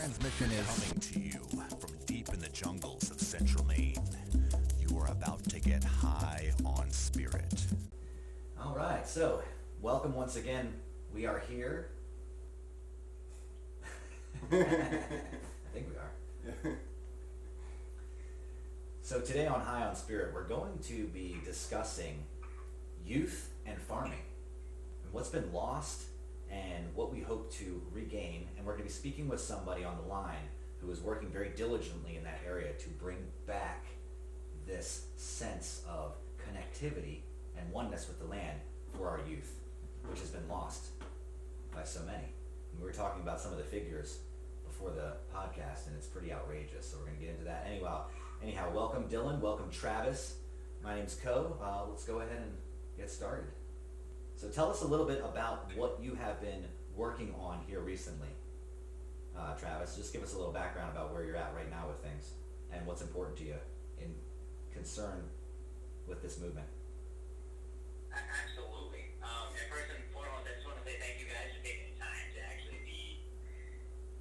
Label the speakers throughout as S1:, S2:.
S1: transmission is coming to you from deep in the jungles of central Maine. You are about to get high on spirit.
S2: All right, so welcome once again. We are here. I think we are. So today on High on Spirit, we're going to be discussing youth and farming and what's been lost and what we hope to regain. And we're going to be speaking with somebody on the line who is working very diligently in that area to bring back this sense of connectivity and oneness with the land for our youth, which has been lost by so many. And we were talking about some of the figures before the podcast, and it's pretty outrageous, so we're going to get into that. Anyhow, welcome Dylan, welcome Travis. My name's Co. Let's go ahead and get started. So tell us a little bit about what you have been working on here recently. Travis, just give us a little background about where you're at right now with things and what's important to you in concern with this movement.
S3: Absolutely. And first and foremost, I just want to say thank you guys for taking the time to actually be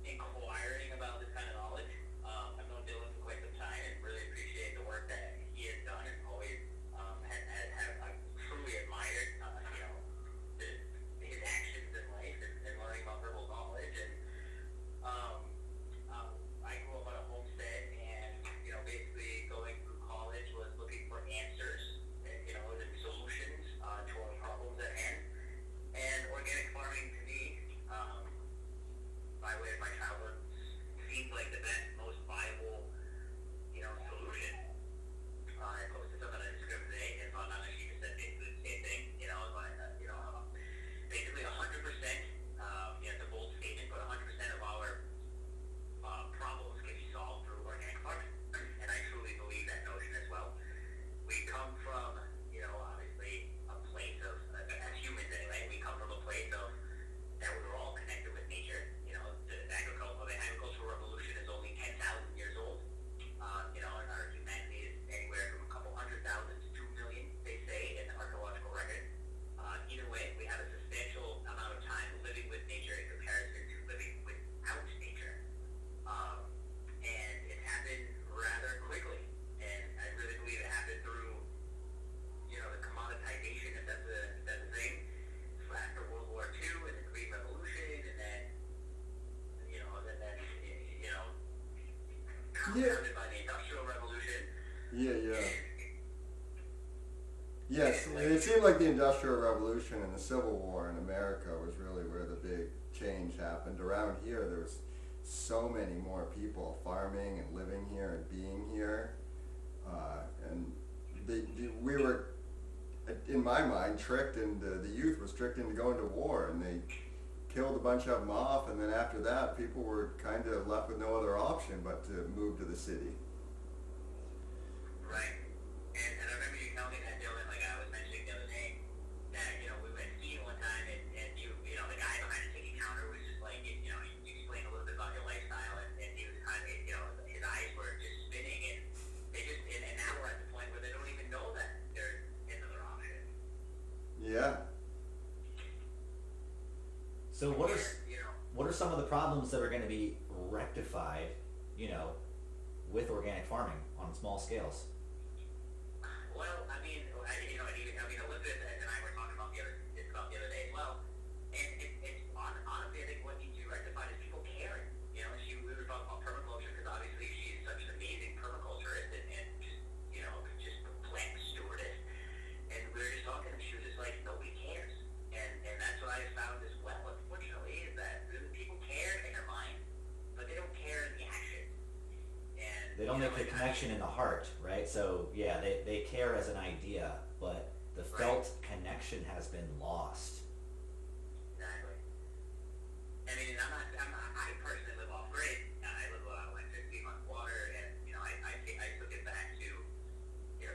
S3: inquiring about this kind of knowledge. I've known Dylan for quite some time and really appreciate the work that he has done and always have truly admired, his actions in life and learning about herbal knowledge. And I grew up on a homestead, and basically going through college was looking for answers and solutions to our problems at hand. And organic farming to me, by way of my childhood, seems like the best, most viable, solution. I posted something on Instagram today, and not sure you said basically the same thing. Basically 100%. It's a bold statement, but 100% of our problems can be solved through organic farming, and I truly believe that notion as well. We come from, obviously a place of, as humans anyway, we come from a place of that we were all connected with nature. The agricultural revolution is only 10,000 years old. And our humanity is anywhere from a couple 100,000 to 2 million, they say, in the archaeological record. Either way, we have a substantial amount of time living with nature in comparison to living without nature. And it happened rather quickly. And I really believe it happened through, the commoditization, if that's a thing, after World War II and the Green Revolution, and then, compounded by the Industrial Revolution.
S4: Yes, and it seemed like the Industrial Revolution and the Civil War in America was really where the big change happened. Around here, there was so many more people farming and living here and being here. We were, in my mind, tricked into, the youth was tricked into going to war, and they killed a bunch of them off, and then after that, people were kind of left with no other option but to move to the city.
S3: Right. And I remember you telling me that, Dylan, like I was mentioning the other day, that, we went skiing one time, and you, the guy behind the ticket counter was just like, you explained a little bit about your lifestyle, and he was kind of, his eyes were just spinning, and they just, and now we're at the point where they don't even know that there's another option.
S4: Yeah.
S2: So what are some of the problems that are going to be rectified, with organic farming on small scales?
S3: Well, Elizabeth and I were talking about the other day as well, and it's honestly, I think what needs to be rectified is people caring. We were talking about permaculture because obviously she's such an amazing permaculturist and just plant stewardess, and we were just talking, and she was just like, nobody cares, and that's what I found as well. Unfortunately, is that really people care in their mind, but they don't care in the action. And
S2: They don't make the connection in the heart, right? So yeah, they care as an idea, but the felt connection has been lost.
S3: Exactly. I personally live off grid. I live like 15 months water, and I took it back to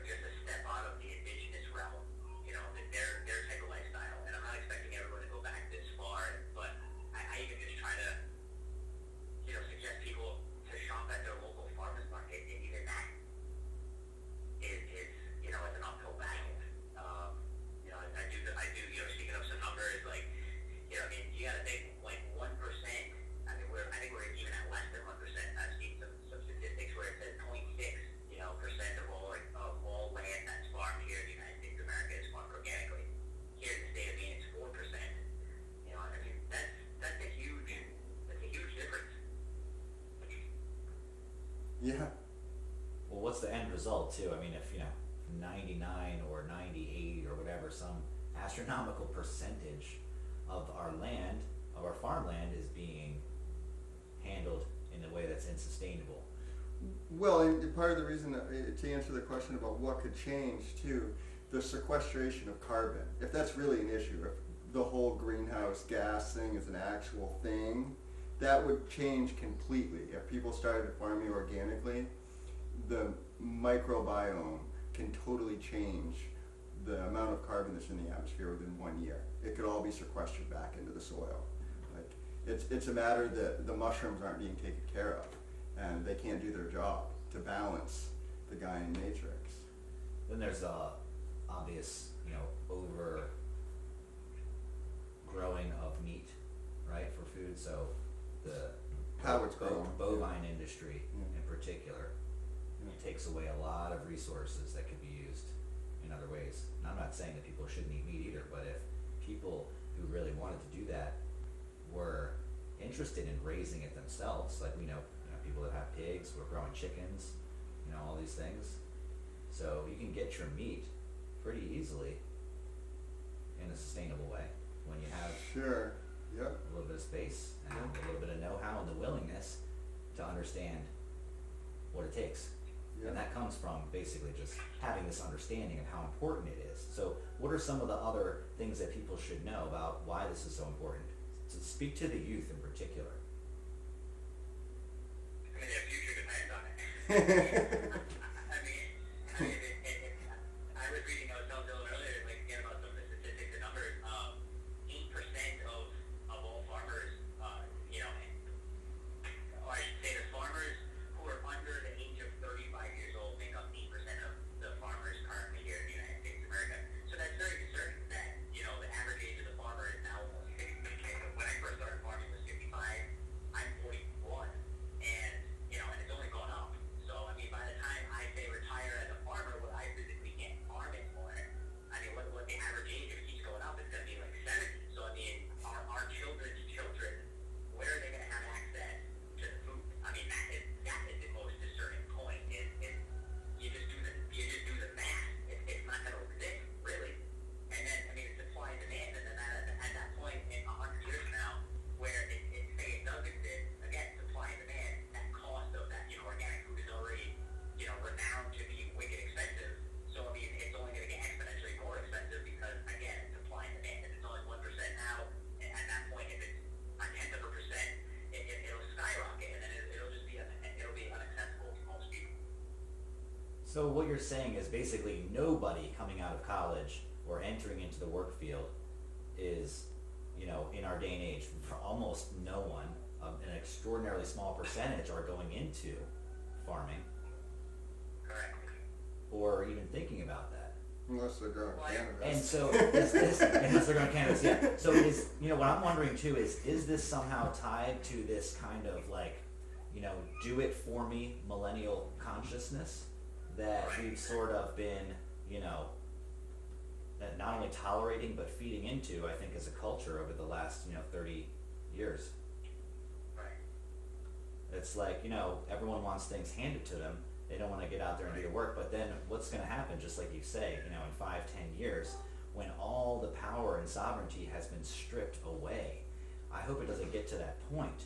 S3: just a step out of the indigenous realm, their type of lifestyle. And I'm not expecting everyone to go back this far, but I even just try to suggest people to shop at their local farmers market, and even that is it's an uphill battle. I do speaking of some
S4: Yeah.
S2: Well, what's the end result too? I mean, if 99 or 98 or whatever, some astronomical percentage of our land, of our farmland, is being handled in a way that's insustainable.
S4: Well, and part of the reason to answer the question about what could change too, the sequestration of carbon. If that's really an issue, if the whole greenhouse gas thing is an actual thing, that would change completely. If people started farming organically, the microbiome can totally change the amount of carbon that's in the atmosphere within 1 year. It could all be sequestered back into the soil. Like it's a matter that the mushrooms aren't being taken care of, and they can't do their job to balance the Gaian matrix.
S2: Then there's the obvious, over growing of meat, right, for food. So the
S4: How it's grown.
S2: bovine industry
S4: Yeah.
S2: in particular takes away a lot of resources that could be used in other ways. And I'm not saying that people shouldn't eat meat either, but if people who really wanted to do that were interested in raising it themselves, like we know, people that have pigs, who are growing chickens, all these things. So you can get your meat pretty easily in a sustainable way when you have
S4: Sure. Yep.
S2: a little bit of space and a little bit of know-how and the willingness to understand what it takes.
S4: Yeah.
S2: And that comes from basically just having this understanding of how important it is. So what are some of the other things that people should know about why this is so important? To speak to the youth in particular.
S3: I mean, their future depends on it. I mean, I was reading something earlier, like again about some of the statistics and numbers. 8% of all farmers, or I should say, the farmers who are under the age of 35 years old make up 8% of the farmers currently here in the United States of America. So that's very concerning that the average age of the farmer is now almost 60. When I first started farming was 55. I'm 41, and and it's only gone up. So I mean, by the time I say retire as a farmer, I physically can't farm anymore. I mean, what the average age, if it keeps going up, it's going to be like 70. So I mean, our children's children, where are they going to have access to the food? I mean, that is the most discerning point. Is you just do the math. It's not going to exist really. And then I mean, it's supply and demand, and then at that point in 100 years from now, where it does exist, again, supply and demand, that cost of that organic food is already renowned to be wicked expensive. So I mean, it's only going to get exponentially more expensive because again, supply and demand. If it's only 1% now, and at that point, if it's a tenth of a percent, it'll skyrocket, and then it'll just be unaccessible to most people.
S2: So what you're saying is basically nobody coming out of college or entering into the work field is, in our day and age, for almost no one, an extraordinarily small percentage are going into farming
S3: Correct.
S2: or even thinking about that.
S4: Unless they're growing cannabis.
S2: And so is this, unless they're going to cannabis, yeah. So is, what I'm wondering too is this somehow tied to this kind of like, do it for me millennial consciousness that we've sort of been, that not only tolerating but feeding into, I think, as a culture over the last, 30 years.
S3: Right.
S2: It's like, everyone wants things handed to them. They don't want to get out there and do the work. But then what's going to happen, just like you say, in 5-10 years, when all the power and sovereignty has been stripped away? I hope it doesn't get to that point,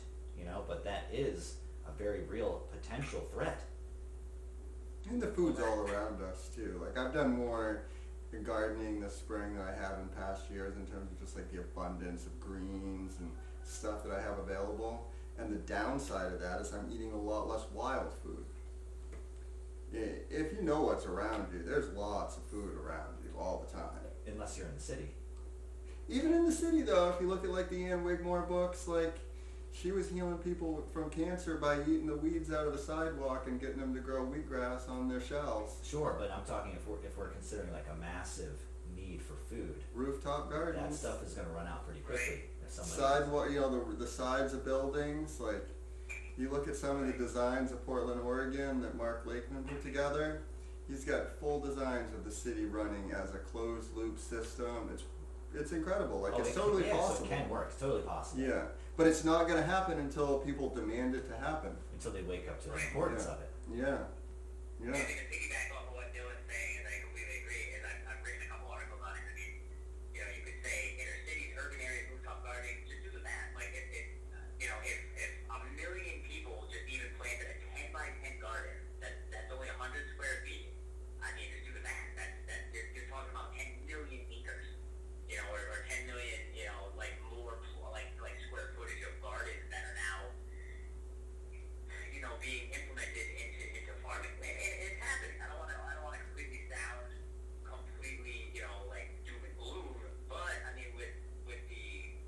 S2: but that is a very real potential threat.
S4: And the food's all around us too. Like I've done more gardening this spring than I have in past years in terms of just like the abundance of greens and stuff that I have available. And the downside of that is I'm eating a lot less wild food. If you know what's around you, there's lots of food around you all the time.
S2: Unless you're in the city.
S4: Even in the city though, if you look at like the Ann Wigmore books, like she was healing people from cancer by eating the weeds out of the sidewalk and getting them to grow wheatgrass on their shelves.
S2: Sure, but I'm talking if we're considering like a massive need for food.
S4: Rooftop gardens.
S2: That stuff is going to run out pretty quickly. If somebody
S4: Sidewalk, the sides of buildings, like you look at some of the designs of Portland, Oregon that Mark Lakeman put together. He's got full designs of the city running as a closed loop system. It's incredible. Like it's totally possible.
S2: So it can work. It's totally possible.
S4: Yeah, but it's not going to happen until people demand it to happen.
S2: Until they wake up to the importance of it.
S4: Yeah.
S3: And to piggyback off of what Dylan's saying, and I completely agree, and I've written a couple articles on it. I mean, you could say inner cities, urban areas, rooftop gardening, just do the math. Like, if a million people just even planted a 10 by 10 garden, that's only 100 square feet. I mean, just do the math. You're talking about 10 million acres, or 10 million, like more, like square footage of gardens that are now, being implemented into farming. And it's happening. I don't want to completely sound completely, like doom and gloom, but I mean, with the,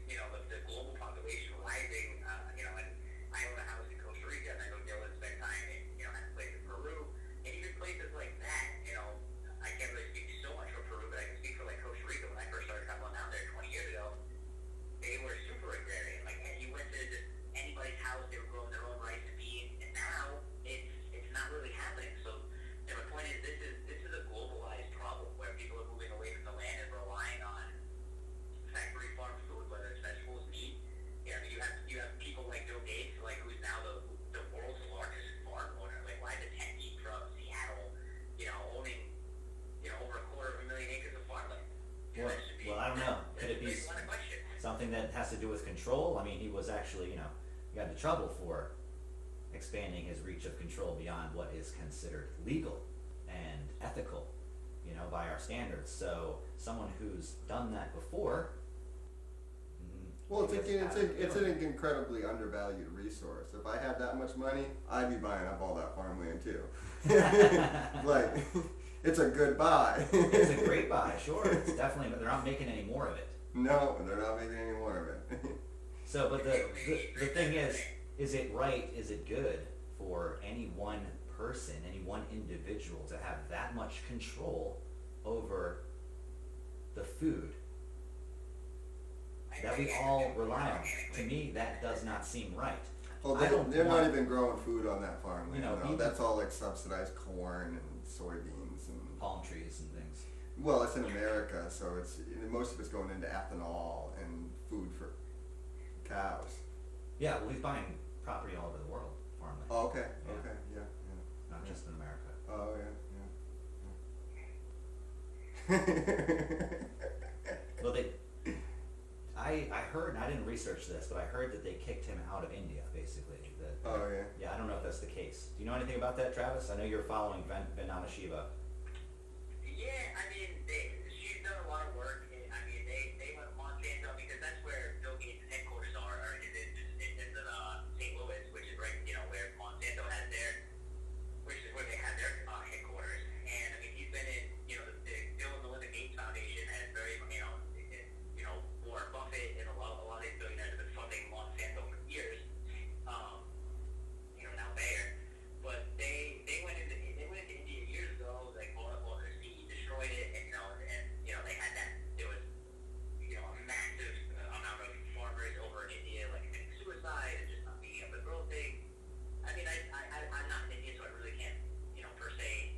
S3: the global population rising, and I own a house in Costa Rica, and I know Dylan spent time in, at a place in Peru, and even places like that, I can't really speak so much for Peru, but I can speak for like Costa Rica. When I first started traveling down there 20 years ago, they were super agrarian. Like, you went to just anybody's house, they were growing their own rice and beans, and now it's not really happening. So, my point is, this is a globalized problem where people are moving away from the land and relying on factory farm food, whether it's vegetables, meat. I mean, you have people like Bill Gates, like, who's now the world's largest farm owner. Like, why is a tech geek from Seattle, owning, over 250,000 acres of farmland?
S2: Well, I don't know. Could it be something that has to do with control? I mean, he was actually, he got into trouble for expanding his reach of control beyond what is considered legal and ethical, by our standards. So someone who's done that before.
S4: Well, it's an incredibly undervalued resource. If I had that much money, I'd be buying up all that farmland too. Like, it's a good buy.
S2: It's a great buy, sure. It's definitely, but they're not making any more of it.
S4: No, they're not making any more of it.
S2: So, but the thing is it right, is it good for any one person, any one individual to have that much control over the food that we all rely on? To me, that does not seem right.
S4: Well, they're not even growing food on that farmland. That's all like subsidized corn and soybeans and
S2: palm trees and things.
S4: Well, it's in America, so most of it's going into ethanol and food for cows.
S2: Yeah, well, he's buying property all over the world, farmland.
S4: Oh, okay.
S2: Yeah.
S4: Okay. Yeah.
S2: Not just in America.
S4: Oh, yeah.
S2: Well, I heard, and I didn't research this, but I heard that they kicked him out of India, basically.
S4: Oh, yeah.
S2: Yeah, I don't know if that's the case. Do you know anything about that, Travis? I know you're following Vandana Shiva.
S3: Yeah, I mean, she's done a lot of work. I mean, they went to Monsanto because that's where Bill Gates' headquarters are in St. Louis, which is right, where Monsanto has which is where they have their headquarters. And I mean, he's been in, the Bill and Melinda Gates Foundation has very, Warren Buffett and a lot of these billionaires have been funding Monsanto for years. Now Bayer, but they went into India years ago, like bought up all their seed, destroyed it, and they had that. There was a massive amount of farmers over in India like committing suicide and just not being able to grow things. I mean, I'm not in India, so I really can't per se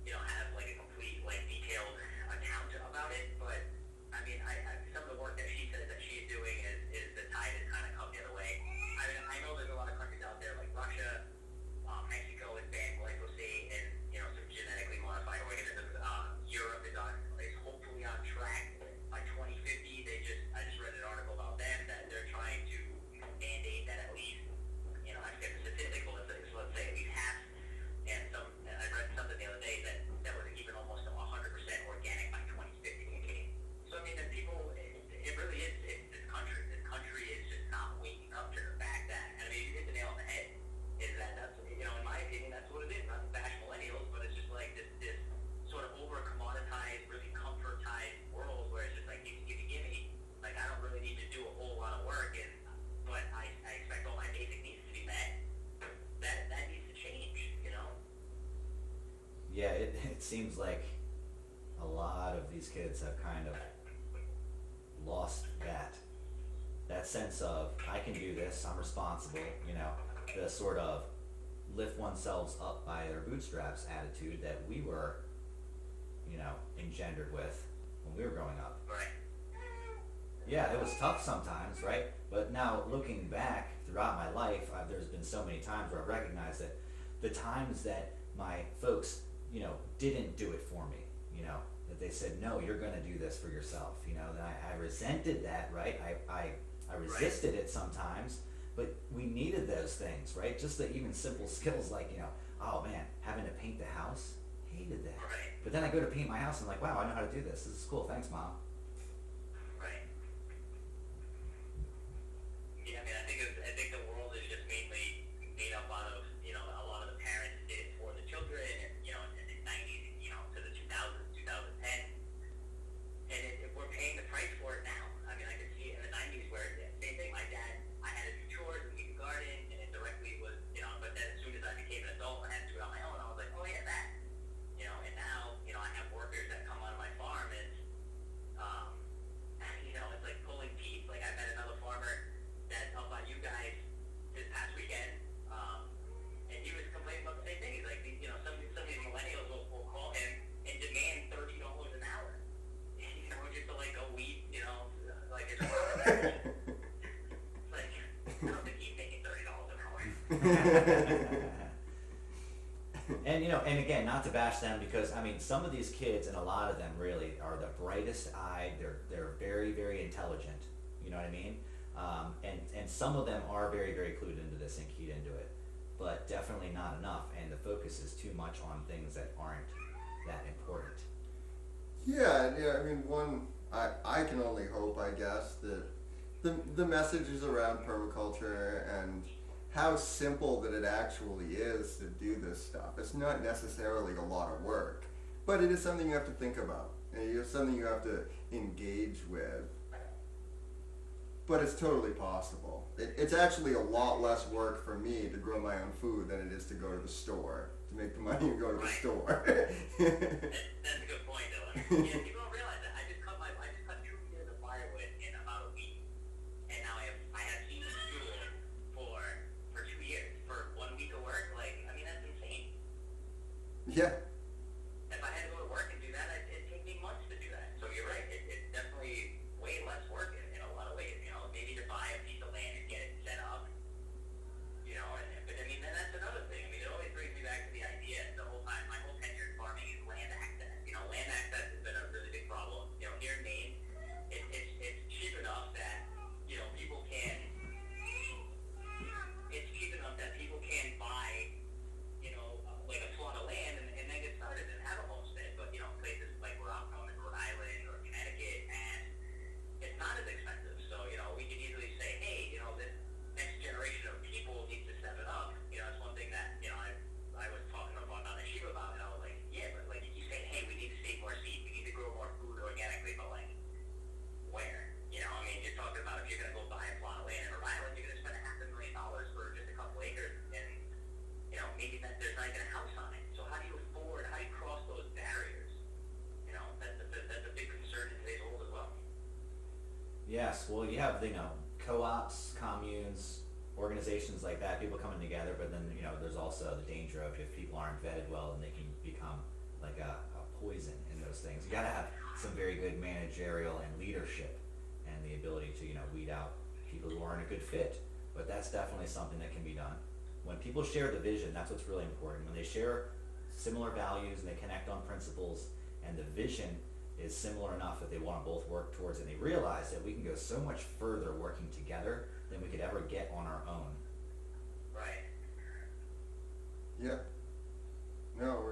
S3: have like a complete like detailed account about it. But I mean, some of the work that she says that she's doing is the tide has kind of come the other way. I mean, I know there's a lot of countries out there like Russia, Mexico has banned glyphosate and some genetically modified organisms. Europe is hopefully on track by 2050. I just read an article about them that they're trying to mandate that at least I forget the statistic, but let's say at least half. And I read something the other day that was even almost 100% organic by 2050. Okay, so I mean, the people, it really is. This country is just not waking up to the fact that. And I mean, you hit the nail on the head. Is that's in my opinion, that's what it is. Not to bash millennials, but it's just like this sort of over commoditized, really comfortized world where it's just like gimme. Like, I don't really need to do a whole lot of work, but I expect all my basic needs to be met. That needs to change.
S2: Yeah, it seems like a lot of these kids have kind of lost that sense of, I can do this, I'm responsible, the sort of lift oneself up by their bootstraps attitude that we were, engendered with when we were growing up.
S3: Right.
S2: Yeah, it was tough sometimes, right? But now looking back throughout my life, there's been so many times where I recognize that the times that my folks, you know, didn't do it for me, you know, that they said, no, you're going to do this for yourself, you know, that I resented that, right? I resisted it sometimes, but we needed those things, right? Just the even simple skills like, you know, oh man, having to paint the house, hated that.
S3: Right.
S2: But then I go to paint my house and I'm like, wow, I know how to do this. This is cool. Thanks, Mom.
S3: Right. Yeah, I mean, I think the world is just mainly made up out of, you know, a lot of the parents did it for the children, and, you know, in the 90s, you know, to the 2000s, 2010. And we're paying the price for it now. I mean, I could see it in the 90s where, same thing, my dad, I had to do chores and weed the garden, and it directly was, you know, but then as soon as I became an adult and had to do it on my own, I was like, oh yeah, that. You know, and now, you know, I have workers that come on my farm, and, you know, it's like pulling teeth. Like, I met another farmer that's up by you guys this past weekend, and he was complaining about the same thing. He's like, you know, some of these millennials will call him and demand $30 an hour. You know, just to like go weed, you know, like it's like, I don't think he's making $30 an hour.
S2: And you know, and again, not to bash them, because I mean, some of these kids, and a lot of them really are the brightest eyed. They're very, very intelligent. You know what I mean? And some of them are very, very clued into this and keyed into it, but definitely not enough. And the focus is too much on things that aren't that important.
S4: Yeah, I mean, I can only hope, I guess, that the messages around permaculture and how simple that it actually is to do this stuff. It's not necessarily a lot of work, but it is something you have to think about, and it's something you have to engage with. But it's totally possible. It's actually a lot less work for me to grow my own food than it is to go to the store, to make the money and go to the store.
S3: That's a good point, though. Yeah, people don't realize that. I just cut 2 years of firewood in about a week, and now I have seasonal fuel for 2 years for 1 week of work. Like, I mean, that's insane.
S4: Yeah.
S3: If I had to go to work and do that, it'd take me months to do that. So you're right. It's definitely way less work in a lot of ways. You know, maybe to buy a piece of land and get it set up. You know, but I mean, then that's another thing. I mean, it always brings me back to the idea the whole time. My whole tenure in farming is land access. You know, land access has been a really big problem. You know, here in Maine, it's cheap enough that, you know, people can. It's cheap enough that people can buy, you know, like a plot of land and then get started and have a homestead. But, you know, places like where I'm from in Rhode Island or Connecticut, and it's not as expensive. So, you know, we could easily say, hey, you know, this next generation of people needs to step it up. You know, it's one thing that, you know, I was talking about on the sheep about, and I was like, yeah, but like, you say, hey, we need to save more seed, we need to grow more food organically, but like, where? You know, I mean, you're talking about if you're going to go buy a plot of land in Rhode Island, you're going to spend $500,000 for just a couple acres, and, you know, maybe there's not even a house on it. So how do you cross those barriers? You know, that's a big concern in today's world as well.
S2: Yes, well, you have, you know, co-ops, communes, organizations like that, people coming together, but then, you know, there's also the danger of if people aren't vetted well, then they can become like a poison in those things. You gotta have some very good managerial and leadership and the ability to, you know, weed out people who aren't a good fit. But that's definitely something that can be done. When people share the vision, that's what's really important. When they share similar values and they connect on principles, and the vision is similar enough that they want to both work towards it, and they realize that we can go so much further working together than we could ever get on our own.
S3: Right.
S4: Yeah. No,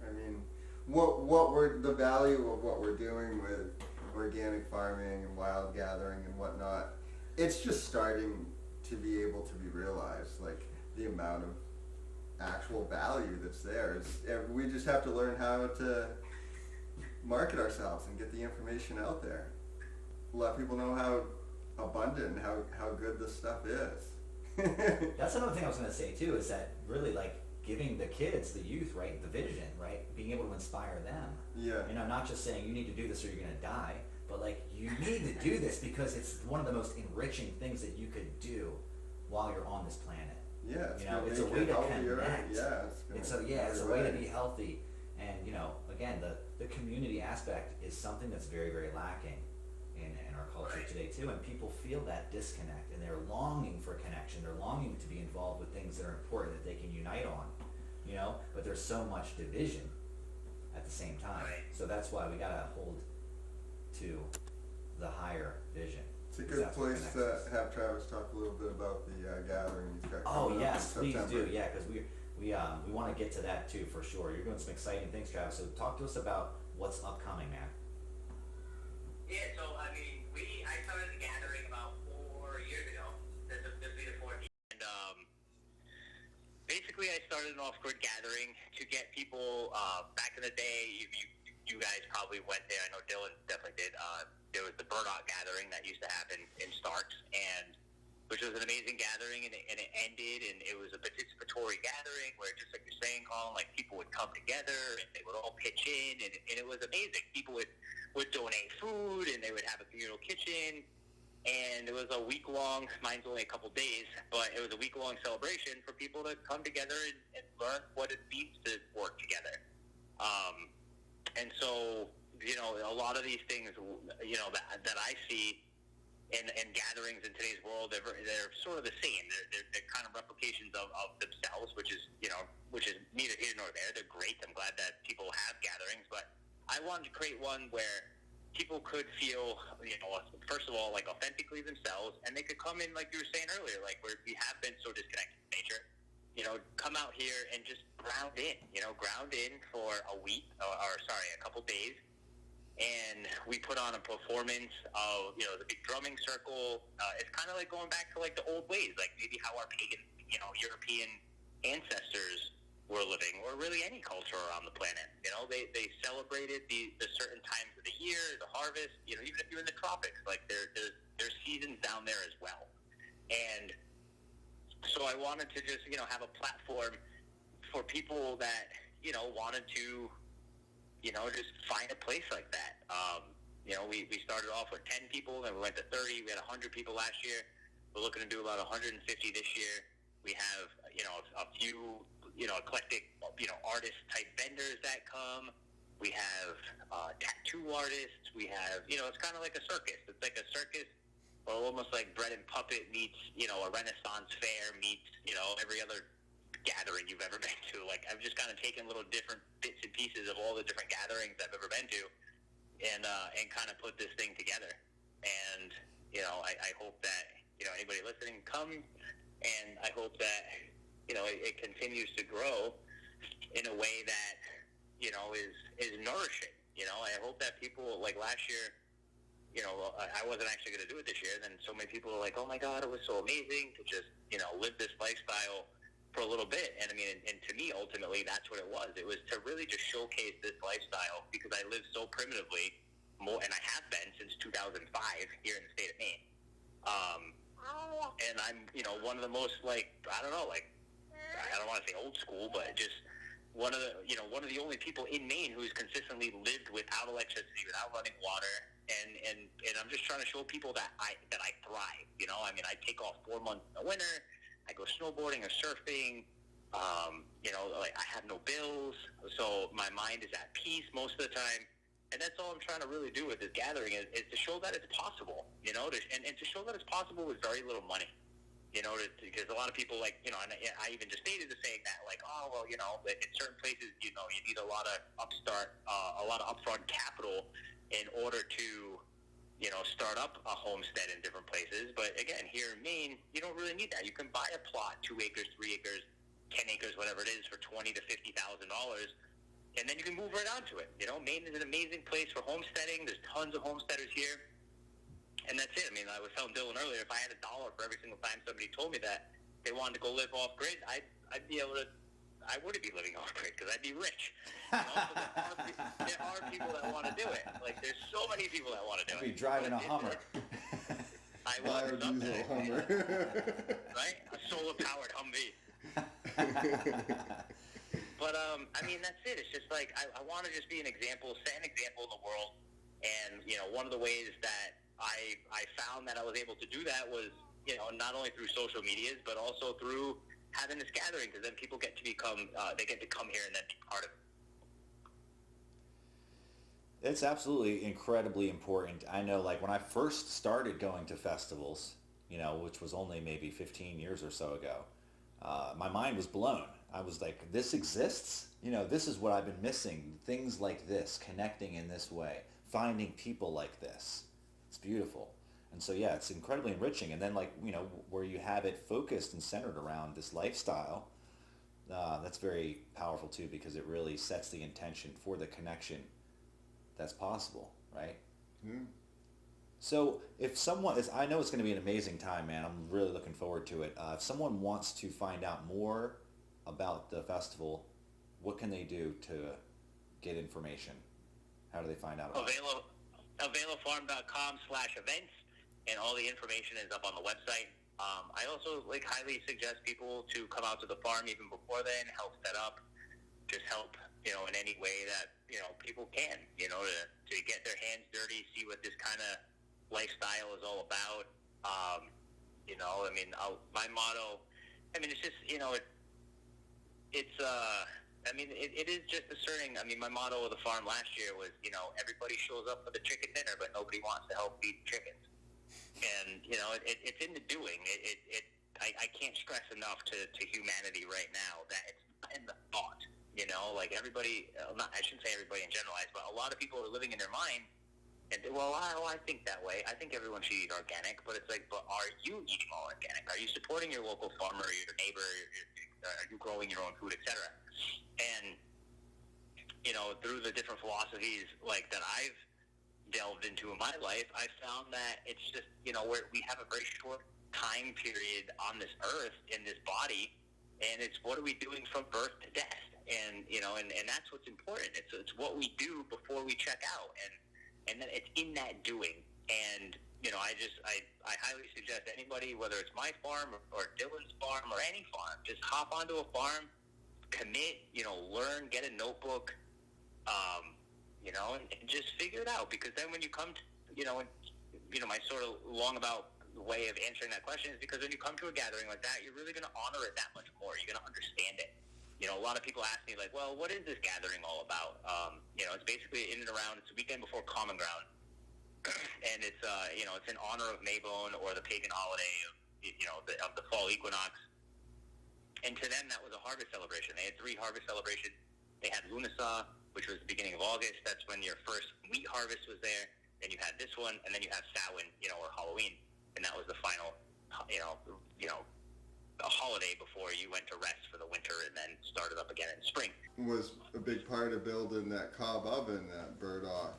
S4: I mean, what we're, the value of what we're doing with organic farming and wild gathering and whatnot, it's just starting to be able to be realized, like the amount of actual value that's there. We just have to learn how to market ourselves and get the information out there. Let people know how abundant and how good this stuff is.
S2: That's another thing I was going to say too, is that really like giving the kids, the youth, right, the vision, right, being able to inspire them.
S4: Yeah.
S2: You know, not just saying you need to do this or you're going to die, but like you need to do this because it's one of the most enriching things that you could do while you're on this planet.
S4: Yeah,
S2: you know, it's a way to connect.
S4: Yeah,
S2: it's a way to be healthy, and you know, again, the community aspect is something that's very, very lacking in our culture today too, and people feel that disconnect, and they're longing for connection. They're longing to be involved with things that are important that they can unite on. you know, but there's so much division at the same time.
S3: Right.
S2: So that's why we gotta hold to the higher vision.
S4: It's a
S2: 'cause
S4: good
S2: that's what
S4: place
S2: connects us.
S4: to have Travis talk a little bit about the gathering he's got
S2: Oh
S4: coming up
S2: yes,
S4: in
S2: please
S4: September.
S2: do. Yeah, because we want to get to that too for sure. You're doing some exciting things, Travis. So talk to us about what's upcoming, man.
S3: Yeah, so I mean, I started the gathering about 4 years ago. This will be the fourth year. And basically, I started an off-grid gathering to get people. Back in the day, you guys probably went there. I know Dylan definitely did. There was the burnout gathering that used to happen in Starks, and which was an amazing gathering, and it ended, and it was a participatory gathering where, just like you're saying, Colin, like people would come together and they would all pitch in, and it was amazing. People would donate food, and they would have a communal kitchen, and it was a week-long, mine's only a couple days, but it was a week-long celebration for people to come together and learn what it means to work together. And so, you know, a lot of these things, you know, that I see in gatherings in today's world, they're sort of the same. They're kind of replications of themselves, which is neither here nor there. They're great. I'm glad that people have gatherings, but I wanted to create one where people could feel, you know, first of all, like authentically themselves, and they could come in, like you were saying earlier, like where we have been so disconnected from nature. You know, come out here and just ground in. You know, ground in for a week, or a couple days. And we put on a performance of, you know, the big drumming circle. It's kind of like going back to like the old ways, like maybe how our pagan, you know, European ancestors were living, or really any culture around the planet. You know, they celebrated the certain times of the year, the harvest. You know, even if you're in the tropics, like there's seasons down there as well. And so I wanted to just, you know, have a platform for people that, you know, wanted to, you know, just find a place like that. You know, we started off with 10 people, then we went to 30. We had 100 people last year. We're looking to do about 150 this year. We have, you know, a few, you know, eclectic, you know, artist-type vendors that come. We have tattoo artists. We have, you know, it's kind of like a circus. It's like a circus, or almost like Bread and Puppet meets, you know, a Renaissance fair meets, you know, every other gathering you've ever been to. Like, I've just kind of taken little different bits and pieces of all the different gatherings I've ever been to, and kind of put this thing together. And, you know, I hope that, you know, anybody listening come, and I hope that, you know, it continues to grow in a way that, you know, is nourishing. You know, I hope that people, like last year, you know, I wasn't actually going to do it this year, then so many people were like, oh my God, it was so amazing to just, you know, live this lifestyle for a little bit. And I mean, and to me, ultimately, that's what it was. It was to really just showcase this lifestyle, because I live so primitively, and I have been since 2005 here in the state of Maine. And I'm, you know, one of the most, like, I don't know, like, I don't want to say old school, but just one of the only people in Maine who's consistently lived without electricity, without running water. And I'm just trying to show people that I thrive. You know, I mean, I take off 4 months in the winter. I go snowboarding or surfing. You know, like, I have no bills, so my mind is at peace most of the time. And that's all I'm trying to really do with this gathering is to show that it's possible. You know, and to show that it's possible with very little money. You know, because a lot of people, like, you know, and I even just stated the saying that, like, oh, well, you know, in certain places, you know, you need a lot of upfront capital in order to, you know, start up a homestead in different places. But again, here in Maine, you don't really need that. You can buy a plot, 2 acres, 3 acres, 10 acres, whatever it is, for $20,000 to $50,000, and then you can move right onto it. You know, Maine is an amazing place for homesteading. There's tons of homesteaders here. And that's it. I mean, I was telling Dylan earlier, if I had $1 for every single time somebody told me that they wanted to go live off grid, I'd be able to. I wouldn't be living off grid because I'd be rich. You know? So there are people that want to do it. Like, there's so many people that want to do it.
S2: Be driving a Hummer.
S3: I want something.
S4: Biodiesel Hummer.
S3: Right? A solar-powered Humvee. But I mean, that's it. It's just like I want to just be an example, set an example in the world. And, you know, one of the ways that I found that I was able to do that was, you know, not only through social medias, but also through having this gathering, because then people get to they get to come here and then be part of it.
S2: It's absolutely incredibly important. I know, like, when I first started going to festivals, you know, which was only maybe 15 years or so ago, my mind was blown. I was like, this exists? You know, this is what I've been missing. Things like this, connecting in this way, finding people like this. It's beautiful. And so, yeah, it's incredibly enriching. And then, like, you know, where you have it focused and centered around this lifestyle, that's very powerful too, because it really sets the intention for the connection that's possible, right?
S4: Yeah.
S2: So if someone is, I know it's going to be an amazing time, man. I'm really looking forward to it. If someone wants to find out more about the festival, what can they do to get information? How do they find out about it?
S3: Availafarm.com/events, and all the information is up on the website. I also highly suggest people to come out to the farm even before then, help set up, just help, in any way that, people can, to get their hands dirty, see what this kind of lifestyle is all about. My motto, it's just, it is just asserting. My motto of the farm last year was, everybody shows up for the chicken dinner, but nobody wants to help feed chickens. And, it's in the doing. I can't stress enough to humanity right now that it's not in the thought, everybody, I shouldn't say everybody in general, but a lot of people are living in their mind, and I think that way. I think everyone should eat organic, but it's like, but are you eating all organic? Are you supporting your local farmer, your neighbor? Are you growing your own food, etc.? And, through the different philosophies that I've delved into in my life, I found that it's just, we have a very short time period on this earth, in this body, and it's what are we doing from birth to death? And, and that's what's important. It's what we do before we check out, and then it's in that doing. And, I highly suggest anybody, whether it's my farm or Dylan's farm or any farm, just hop onto a farm, commit, learn, get a notebook, and just figure it out. Because then when you come to, my sort of long about way of answering that question is because when you come to a gathering like that, you're really going to honor it that much more. You're going to understand it. A lot of people ask me, well, what is this gathering all about? It's basically in and around, it's the weekend before Common Ground. And it's, it's in honor of Maybone, or the pagan holiday of the fall equinox. And to them, that was a harvest celebration. They had 3 harvest celebrations. They had Lunasaw, which was the beginning of August. That's when your first wheat harvest was there. Then you had this one, and then you have Samhain, or Halloween. And that was the final, a holiday before you went to rest for the winter and then started up again in spring.
S4: Was a big part of building that cob oven that Burdock,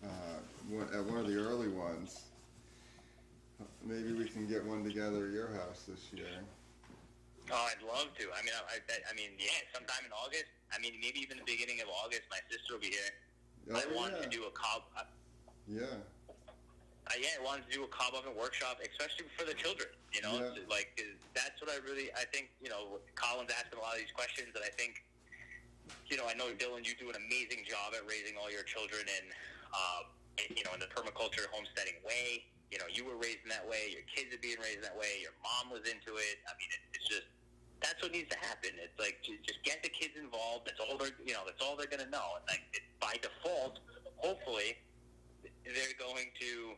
S4: at one of the early ones. Maybe we can get one together at your house this year.
S3: Oh, I'd love to. Sometime in August. Maybe even the beginning of August. My sister will be here.
S4: Oh,
S3: I wanted to do a cob.
S4: Yeah.
S3: I wanted to do a cob oven workshop, especially for the children. That's what I think. Colin's asking a lot of these questions, and I think, I know Dylan, you do an amazing job at raising all your children in the permaculture homesteading way. You were raised in that way. Your kids are being raised that way. Your mom was into it. It's just, that's what needs to happen. It's like, just get the kids involved. That's all they're going to know. And by default, hopefully, they're going to,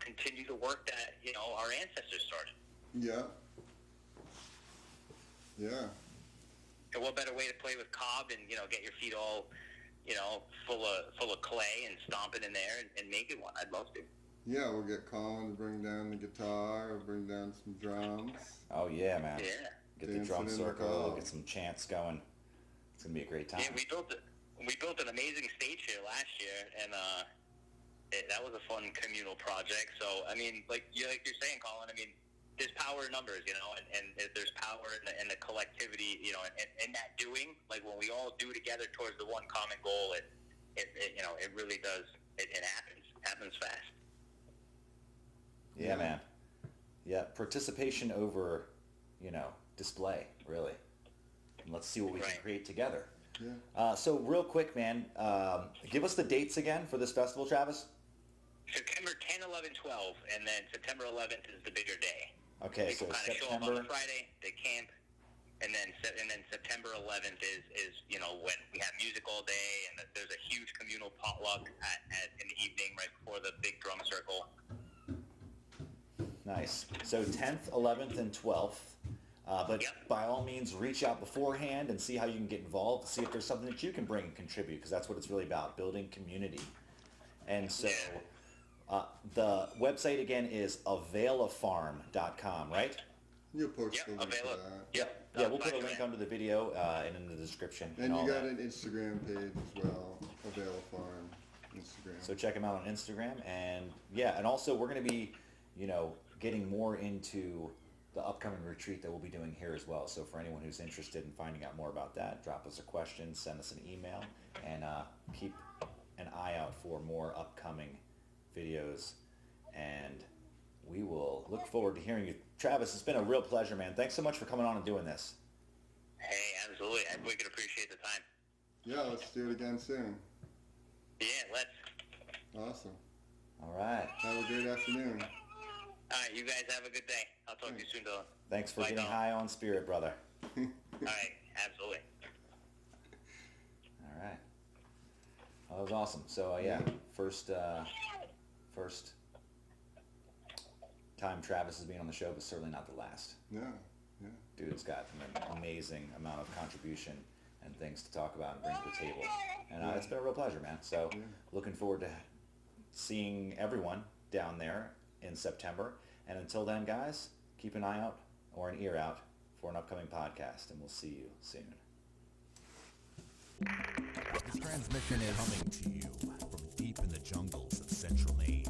S3: continue the work that, our ancestors started.
S4: Yeah. Yeah.
S3: And what better way to play with cob and, get your feet all, full of clay and stomp it in there and make it one. I'd love to.
S4: Yeah, we'll get Colin to bring down the guitar, or bring down some drums.
S2: Oh, yeah, man.
S3: Yeah.
S2: Get the drum circle, get some chants going. It's going to be a great time.
S3: Yeah, we built an amazing stage here last year, and that was a fun communal project. So, like you're saying, Colin, there's power in numbers, and there's power in the collectivity, and that doing, when we all do together towards the one common goal, it really does, it happens fast.
S2: Yeah, man. Yeah, participation over, display, really. And let's see what we can create together.
S4: Yeah.
S2: So real quick, man, give us the dates again for this festival, Travis.
S3: September 10, 11, 12, and then September 11th is the bigger day.
S2: Okay,
S3: People
S2: so
S3: kind of show up
S2: September.
S3: on the Friday, they camp, and then September 11th is when we have music all day, and there's a huge communal potluck in the evening right before the big drum circle.
S2: Nice. So 10th, 11th, and 12th. But
S3: Yep.
S2: by all means, reach out beforehand and see how you can get involved, see if there's something that you can bring and contribute, because that's what it's really about, building community. And so the website again is availafarm.com, right?
S4: You'll post
S3: Yep,
S4: the link to
S3: available.
S4: that.
S3: Yep.
S2: Yeah, we'll put a
S3: Fine,
S2: link
S3: man.
S2: under the video and in the description.
S4: And
S2: all
S4: you got
S2: that.
S4: an Instagram page as well, Avail Farm Instagram.
S2: So check them out on Instagram, and yeah, and also we're going to be, getting more into the upcoming retreat that we'll be doing here as well. So for anyone who's interested in finding out more about that, drop us a question, send us an email, and keep an eye out for more upcoming videos. And we will look forward to hearing you. Travis, it's been a real pleasure, man. Thanks so much for coming on and doing this.
S3: Hey, absolutely. We could appreciate the time.
S4: Yeah, let's do it again soon.
S3: Yeah, let's.
S4: Awesome.
S2: All right.
S4: Have a great afternoon.
S3: All right, you guys have a good day. I'll talk to you soon, Dylan.
S2: Thanks for
S3: Bye,
S2: getting
S3: Dylan.
S2: high on spirit, brother.
S3: All right, absolutely.
S2: All right. Well, that was awesome. So yeah, first time Travis has been on the show, but certainly not the last.
S4: Yeah, yeah.
S2: Dude's got an amazing amount of contribution and things to talk about and bring to the table. And it's been a real pleasure, man. So looking forward to seeing everyone down there in September. And until then, guys, keep an eye out or an ear out for an upcoming podcast, and we'll see you soon.
S1: This transmission is coming to you from deep in the jungles of central Maine.